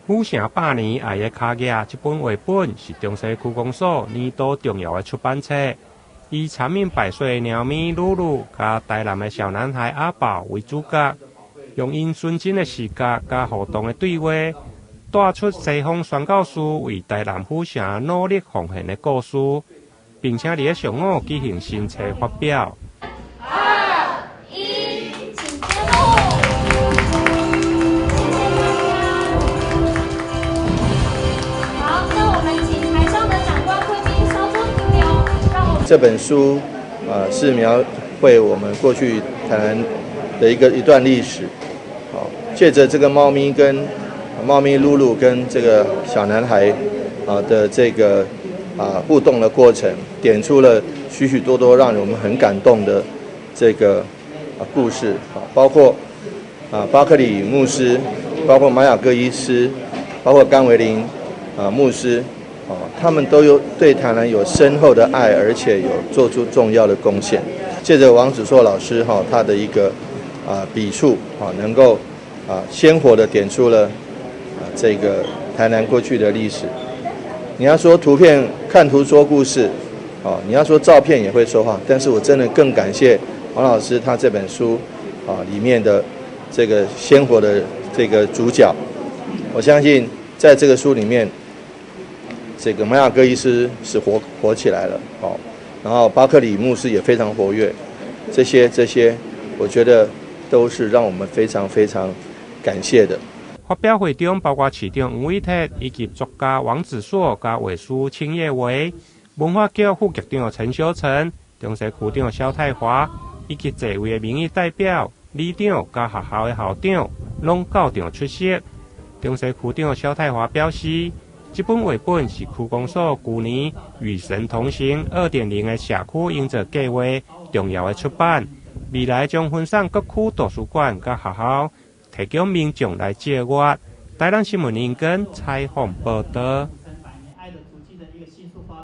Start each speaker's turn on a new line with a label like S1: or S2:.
S1: 府城百年爱的卡架这本绘本是中西区公所年度重要的出版册，以长命百岁的猫咪露露加台南的小男孩阿宝为主角，用因纯真的视角加互动的对话，带出西方宣教师为台南府城努力奉献的故事，并且伫上午举行新册发表。
S2: 这本书是描绘我们过去台南的一段历史，借着这个猫咪露露跟这个小男孩的这个互动的过程，点出了许许多多让我们很感动的这个故事，包括巴克里牧师，包括玛雅各医师，包括甘维林牧师。他们都有对台南有深厚的爱，而且有做出重要的贡献。借着王子硕老师他的一个笔触能够鲜活的点出了这个台南过去的历史。你要说图片看图说故事，你要说照片也会说话，但是我真的更感谢王老师他这本书里面的这个鲜活的这个主角。我相信在这个书里面，这个玛雅各医师是活起来了，然后巴克里牧师也非常活跃，这些，我觉得都是让我们非常非常感谢的。
S1: 发表会中包括市长吴伟泰以及作家王子硕加画师青叶维、文化局副局长陈小成、中西区长萧泰华以及侪位的民意代表、里长加学校的校长拢到场出席。中西区长萧泰华表示，这本绘本是区公所去年与神同行 2.0 的社区营造计划重要的出版，未来将分散各区图书馆和学校，提供民众来借阅。台南新闻引根采访报道。